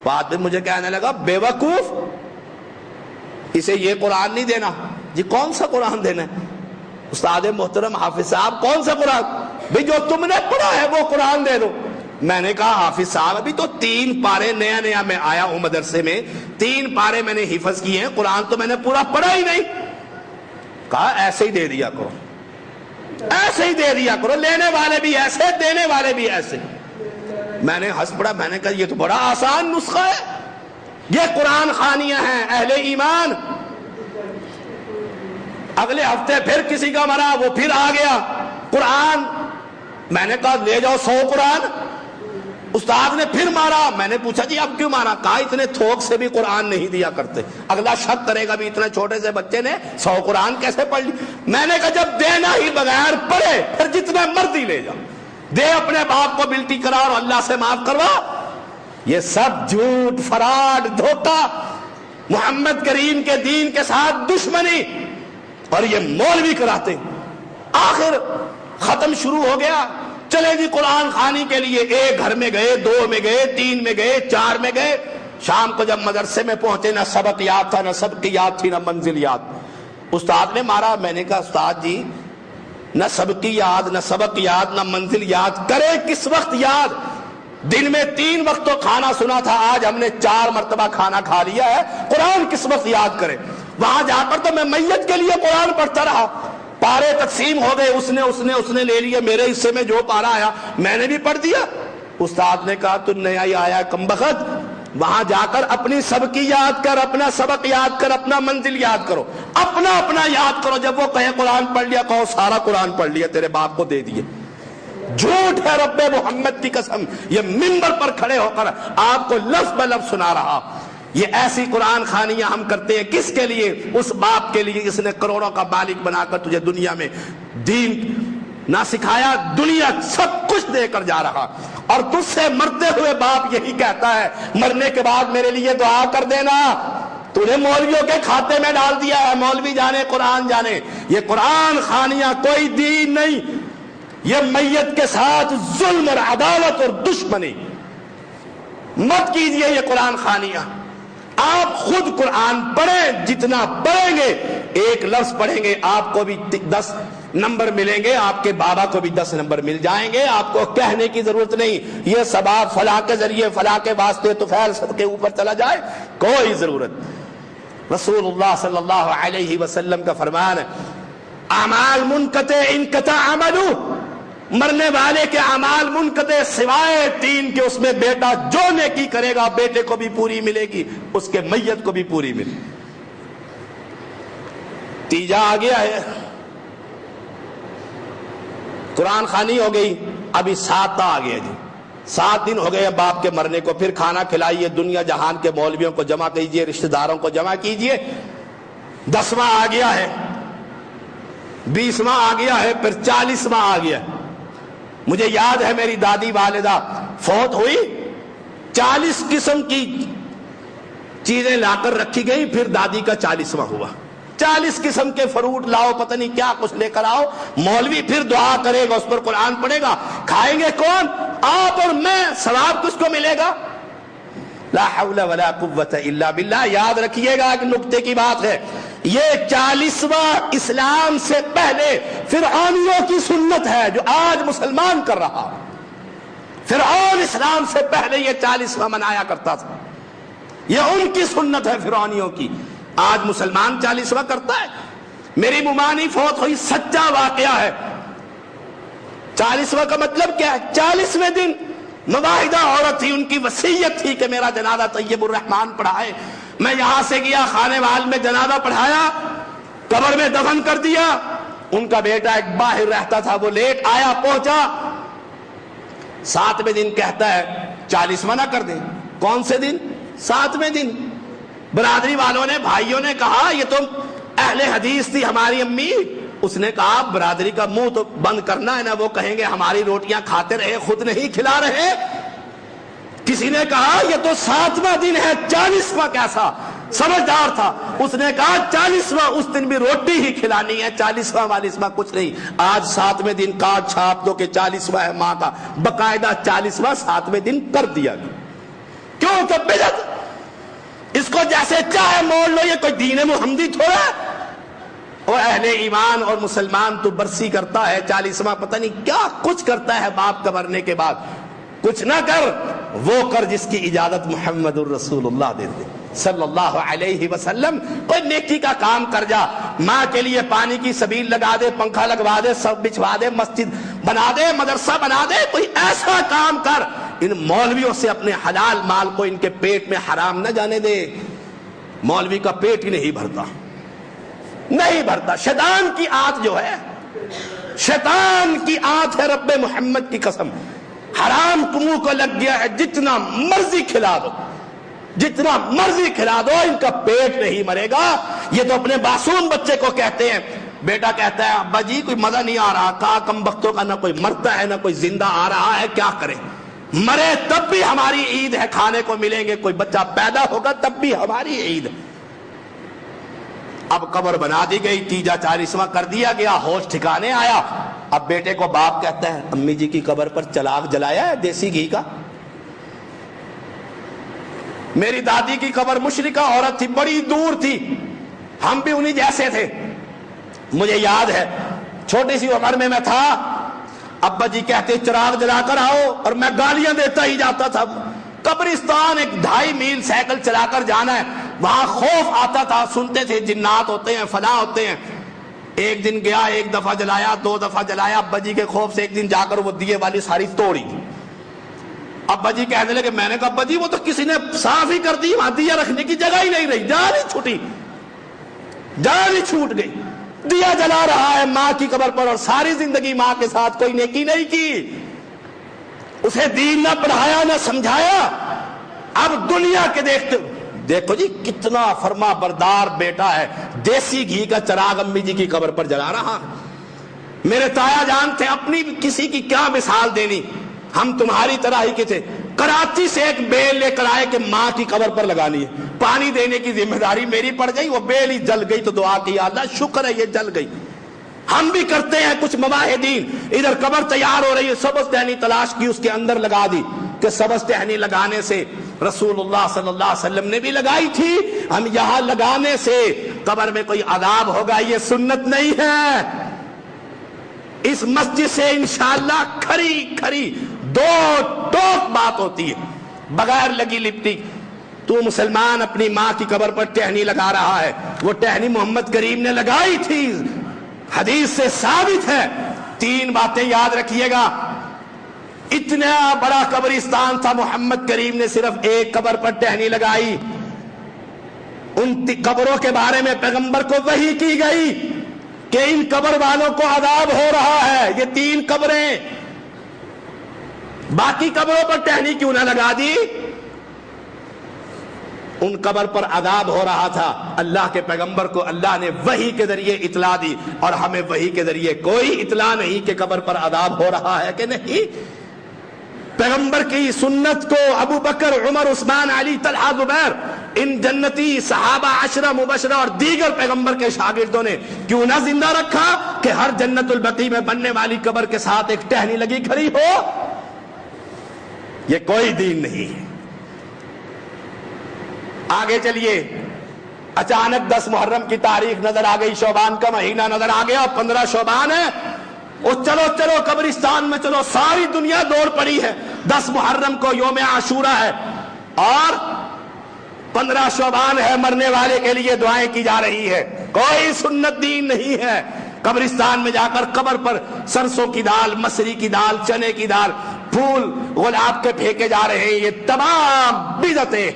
بعد میں مجھے کہنے لگا بیوقوف، اسے یہ قرآن نہیں دینا۔ جی کون سا قرآن دینا ہے؟ استاد محترم حافظ صاحب کون سا قرآن؟ بھئی جو تم نے پڑھا ہے وہ قرآن دے دو۔ میں نے کہا حافظ صاحب ابھی تو 3 پارے نیا میں آیا ہوں مدرسے میں، 3 پارے میں نے حفظ کیے ہیں، قرآن تو میں نے پورا پڑھا ہی نہیں۔ کہا ایسے ہی دے دیا کرو، ایسے ہی دے دیا کرو، لینے والے بھی ایسے دینے والے بھی ایسے۔ میں نے ہنس پڑا، میں نے کہا یہ تو بڑا آسان نسخہ ہے، یہ قرآن خوانیاں ہیں اہل ایمان۔ اگلے ہفتے پھر کسی کا مرا، وہ پھر آ گیا قرآن، میں نے کہا لے جاؤ 100 قرآن۔ استاد نے پھر مارا، میں نے پوچھا جی اب کیوں مارا؟ کہا اتنے تھوک سے بھی قرآن نہیں دیا کرتے، اگلا شک کرے گا بھی اتنے چھوٹے سے بچے نے 100 قرآن کیسے پڑھ لی؟ میں نے کہا جب دینا ہی بغیر پڑھے پھر جتنے مرضی لے جا، دے اپنے باپ کو بلٹی کرا اور اللہ سے معاف کروا۔ یہ سب جھوٹ، فراڈ، دھوکہ، محمد کریم کے دین کے ساتھ دشمنی، اور یہ مولوی کراتے۔ آخر ختم شروع ہو گیا، چلے جی قرآن خوانی کے لیے 1 گھر میں گئے، 2 میں گئے، 3 میں گئے، 4 میں گئے۔ شام کو جب مدرسے میں پہنچے نہ سبق یاد تھا، نہ سبق یاد تھی، نہ منزل یاد۔ استاد نے مارا، میں نے کہا استاد جی نہ سبق یاد، نہ سبق یاد، نہ منزل یاد، کرے کس وقت یاد؟ دن میں 3 وقت تو کھانا سنا تھا، آج ہم نے 4 مرتبہ کھانا کھا لیا ہے، قرآن کس وقت یاد کرے؟ وہاں جا کر تو میں میت کے لیے قرآن پڑھتا رہا، پارے تقسیم ہو گئے، اس نے لے لیے، میرے حصے میں جو پارا آیا میں نے بھی پڑھ دیا۔ استاد نے کہا تو نیا ہی آیا کمبخت، وہاں جا کر اپنی سبقی یاد کر، اپنا سبق یاد کر، اپنا منزل یاد کرو، اپنا یاد کرو۔ جب وہ کہے قرآن پڑھ لیا، کہو سارا قرآن پڑھ لیا، تیرے باپ کو دے دیے۔ جھوٹ ہے رب محمد کی قسم، یہ منبر پر کھڑے ہو کر آپ کو لفظ بلفظ سنا رہا۔ یہ ایسی قرآن خوانیاں ہم کرتے ہیں کس کے لیے؟ اس باپ کے لیے جس نے کروڑوں کا مالک بنا کر تجھے دنیا میں دین نہ سکھایا، دنیا سب کچھ دے کر جا رہا، اور تجھ سے مرتے ہوئے باپ یہی کہتا ہے مرنے کے بعد میرے لیے دعا کر دینا۔ تو نے مولویوں کے کھاتے میں ڈال دیا ہے، مولوی جانے قرآن جانے۔ یہ قرآن خوانیاں کوئی دین نہیں، یہ میت کے ساتھ ظلم اور عدالت اور دشمنی۔ مت کیجئے یہ قرآن خوانیاں۔ آپ خود قرآن پڑھیں، جتنا پڑھیں گے، 1 لفظ پڑھیں گے آپ کو بھی 10 نمبر ملیں گے، آپ کے بابا کو بھی 10 نمبر مل جائیں گے۔ آپ کو کہنے کی ضرورت نہیں یہ ثواب فلاں کے ذریعے، فلاں کے واسطے طفیل سب کے اوپر چلا جائے، کوئی ضرورت۔ رسول اللہ صلی اللہ علیہ وسلم کا فرمان ہے اعمال منقطع انقطع عملو، مرنے والے کے اعمال منقطع سوائے 3 کے، اس میں بیٹا جو نیکی کرے گا بیٹے کو بھی پوری ملے گی، اس کے میت کو بھی پوری ملے گی۔ تیجا آ گیا ہے، قرآن خوانی ہو گئی، ابھی 7 آ گیا جی، 7 دن ہو گئے باپ کے مرنے کو، پھر کھانا کھلائیے، دنیا جہان کے مولویوں کو جمع کیجئے، رشتہ داروں کو جمع کیجئے۔ 10واں آ گیا ہے، 20واں آ گیا ہے، پھر 40واں آ گیا ہے۔ مجھے یاد ہے میری دادی والدہ فوت ہوئی، 40 قسم کی چیزیں لا کر رکھی گئی، پھر دادی کا 40واں ہوا۔ 40 قسم کے فروٹ لاؤ، پتہ نہیں کیا کچھ لے کر آؤ، مولوی پھر دعا کرے گا، اس پر قرآن پڑھے گا، کھائیں گے کون؟ آپ اور میں، ثواب کس کو ملے گا؟ لا حول ولا قوت الا باللہ۔ یاد رکھیے گا ایک نکتے کی بات ہے، یہ 40واں اسلام سے پہلے فرعونیوں کی سنت ہے جو آج مسلمان کر رہا۔ فرعون اسلام سے پہلے یہ 40واں منایا کرتا تھا، یہ ان کی سنت ہے فرعونیوں کی، آج مسلمان 40واں کرتا ہے۔ میری ممانی فوت ہوئی، سچا واقعہ ہے۔ 40واں کا مطلب کیا ہے؟ 40ویں دن مباحدہ عورت تھی، ان کی وصیت تھی کہ میرا جنازہ طیب الرحمان پڑھائے۔ میں یہاں سے گیا، خانے وال میں جنازہ پڑھایا، قبر میں دفن کر دیا۔ ان کا بیٹا ایک باہر رہتا تھا، وہ لیٹ آیا، پہنچا، 7ویں دن کہتا ہے 40واں نہ کر دیں۔ کون سے دن؟ 7ویں دن۔ برادری والوں نے، بھائیوں نے کہا یہ تو اہل حدیث تھی ہماری امی۔ اس نے کہا برادری کا منہ تو بند کرنا ہے نا، وہ کہیں گے ہماری روٹیاں کھاتے رہے، خود نہیں کھلا رہے۔ کسی نے کہا یہ تو 7واں دن ہے، 40واں کیسا؟ سمجھدار تھا، اس نے کہا 40واں اس دن بھی روٹی ہی کھلانی ہے، 40واں 42واں کچھ نہیں۔ آج 7ویں دن کارڈ چھاپ دو کہ 40واں ہے ماں کا، باقاعدہ 40واں 7ویں دن کر دیا گیا۔ کیوں کہ بدعت جیسے چاہے موڑ لو، یہ کوئی دین محمدی تھوڑا ہے۔ اور اہل ایمان اور مسلمان تو برسی کرتا ہے، 40واں پتہ نہیں کیا کچھ کرتا ہے باپ کا مرنے کے بعد۔ کچھ نہ کر، وہ کر جس کی اجازت محمد الرسول اللہ دیتے صلی اللہ علیہ وسلم۔ کوئی نیکی کا کام کر جا، ماں کے لیے پانی کی سبیل لگا دے، پنکھا لگوا دے، سب بچھوا دے، مسجد بنا دے، مدرسہ بنا دے، کوئی ایسا کام کر۔ ان مولویوں سے اپنے حلال مال کو ان کے پیٹ میں حرام نہ جانے دے۔ مولوی کا پیٹ ہی نہیں بھرتا، نہیں بھرتا۔ شیطان کی آنت جو ہے، شیطان کی آنت ہے، رب محمد کی قسم، حرام منہ کو لگ گیا ہے، جتنا مرضی کھلا دو، جتنا مرضی کھلا دو، ان کا پیٹ نہیں مرے گا۔ یہ تو اپنے معصوم بچے کو کہتے ہیں، بیٹا کہتا ہے ابا جی کوئی مزہ نہیں آ رہا، کہا کم بختوں کا نہ کوئی مرتا ہے نہ کوئی زندہ آ رہا ہے، کیا کریں؟ مرے تب بھی ہماری عید ہے، کھانے کو ملیں گے، کوئی بچہ پیدا ہوگا تب بھی ہماری عید۔ اب قبر بنا دی گئی، تیجا 40واں کر دیا گیا، ہوش ٹھکانے آیا۔ اب بیٹے کو باپ کہتا ہے امی جی کی قبر پر چراغ جلایا ہے دیسی گھی کا؟ میری دادی کی قبر مشرکہ عورت تھی، بڑی دور تھی، ہم بھی انہی جیسے تھے۔ مجھے یاد ہے چھوٹی سی عمر میں تھا، ابا جی کہتے چراغ جلا کر آؤ، اور میں گالیاں دیتا ہی جاتا تھا۔ قبرستان 2.5 میل سائیکل چلا کر جانا ہے، وہاں خوف آتا تھا، سنتے تھے جنات ہوتے ہیں، فلاں ہوتے ہیں۔ ایک دن گیا، 1 دفعہ جلایا، 2 دفعہ جلایا، ابا جی کے خوف سے ایک دن جا کر وہ دیے والی ساری توڑی۔ ابا جی کہنے لگے، میں نے کہا ابا جی وہ تو کسی نے صاف ہی کر دی، وہاں دیا رکھنے کی جگہ ہی نہیں رہی، جان ہی چھوٹی، جان ہی چھوٹ گئی۔ دیا جلا رہا ہے ماں کی قبر پر، اور ساری زندگی ماں کے ساتھ کوئی نیکی نہیں کی، اسے دین نہ پڑھایا نہ سمجھایا۔ اب دنیا کے دیکھو جی کتنا فرما بردار بیٹا ہے، دیسی گھی کا چراغ امی جی کی قبر پر جلا رہا۔ میرے تایا جان تھے، اپنی کسی کی کیا مثال دینی، ہم تمہاری طرح ہی کے تھے۔ کراچی سے ایک بیل لے کر آئے کہ ماں کی قبر پر لگانی ہے، پانی دینے کی ذمہ داری میری پڑ گئی، وہ بیل ہی جل گئی تو دعا کی اللہ شکر ہے یہ جل گئی۔ ہم بھی کرتے ہیں کچھ مواہدین، ادھر قبر تیار ہو رہی ہے، سبز ٹہنی تلاش کی، اس کے اندر لگا دی، کہ سبز ٹہنی لگانے سے رسول اللہ صلی اللہ علیہ وسلم نے بھی لگائی تھی، ہم یہاں لگانے سے قبر میں کوئی عذاب ہوگا، یہ سنت نہیں ہے۔ اس مسجد سے انشاءاللہ کھری کھری 2 ٹوک بات ہوتی ہے، بغیر لگی لپٹی۔ تو مسلمان اپنی ماں کی قبر پر ٹہنی لگا رہا ہے، وہ ٹہنی محمد کریم نے لگائی تھی، حدیث سے ثابت ہے۔ 3 باتیں یاد رکھیے گا، اتنا بڑا قبرستان تھا، محمد کریم نے صرف ایک قبر پر ٹہنی لگائی۔ ان قبروں کے بارے میں پیغمبر کو وحی کی گئی کہ ان قبر والوں کو عذاب ہو رہا ہے، یہ 3 قبریں، باقی قبروں پر ٹہنی کیوں نہ لگا دی؟ ان قبر پر عذاب ہو رہا تھا، اللہ کے پیغمبر کو اللہ نے وحی کے ذریعے اطلاع دی، اور ہمیں وحی کے ذریعے کوئی اطلاع نہیں کہ قبر پر عذاب ہو رہا ہے کہ نہیں۔ پیغمبر کی سنت کو ابو بکر، عمر، عثمان، علی، طلحہ، زبیر، ان جنتی صحابہ 10 مبشرہ اور دیگر پیغمبر کے شاگردوں نے کیوں نہ زندہ رکھا کہ ہر جنت البقیع میں بننے والی قبر کے ساتھ ایک ٹہنی لگی کھڑی ہو؟ یہ کوئی دین نہیں ہے۔ آگے چلیے، اچانک 10 محرم کی تاریخ نظر آ گئی، شعبان کا مہینہ نظر آ گیا، 15 شعبان ہے، وہ چلو چلو قبرستان میں چلو، ساری دنیا دوڑ پڑی ہے۔ 10 محرم کو یوم عاشورہ ہے، اور 15 شعبان ہے، مرنے والے کے لیے دعائیں کی جا رہی ہے۔ کوئی سنت دین نہیں ہے۔ قبرستان میں جا کر قبر پر سرسوں کی دال، مسری کی دال، چنے کی دال، پھول گلاب کے پھینکے جا رہے ہیں، یہ تمام بدعتیں۔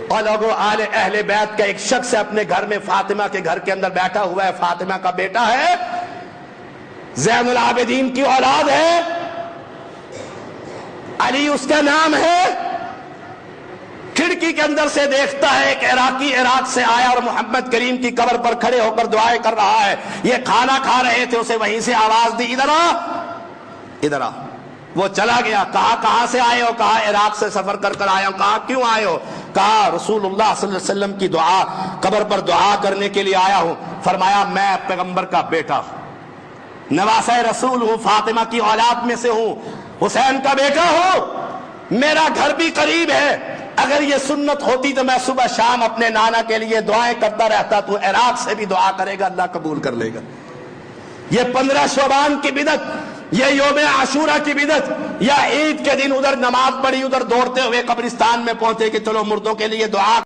اور لوگوں، اہل بیت کا ایک شخص ہے اپنے گھر میں، فاطمہ کے گھر کے اندر بیٹھا ہوا ہے، فاطمہ کا بیٹا ہے، زین العابدین کی اولاد ہے، علی اس کا نام ہے۔ کھڑکی کے اندر سے دیکھتا ہے کہ عراقی عراق سے آیا اور محمد کریم کی قبر پر کھڑے ہو کر دعائیں کر رہا ہے۔ یہ کھانا کھا رہے تھے، اسے وہیں سے آواز دی، ادھر آ، ادھر آ۔ وہ چلا گیا، کہا کہاں سے آئے ہو؟ کہا عراق سے سفر کر کر آیا ہوں۔ کہا کیوں آئے ہو؟ کہا رسول اللہ صلی اللہ علیہ وسلم کی دعا، قبر پر دعا کرنے کے لیے آیا ہوں۔ فرمایا میں پیغمبر کا بیٹا ہوں، نواسہ رسول ہوں، فاطمہ کی اولاد میں سے ہوں، حسین کا بیٹا ہوں، میرا گھر بھی قریب ہے، اگر یہ سنت ہوتی تو میں صبح شام اپنے نانا کے لیے دعائیں کرتا رہتا، تو عراق سے بھی دعا کرے گا، اللہ قبول کر لے گا۔ یہ 15 شعبان کی بدعت، یہ یوم عاشورہ کی بدعت، یا عید کے دن ادھر نماز پڑھی، ادھر دوڑتے ہوئے قبرستان میں پہنچے کہ چلو مردوں کے لیے دعا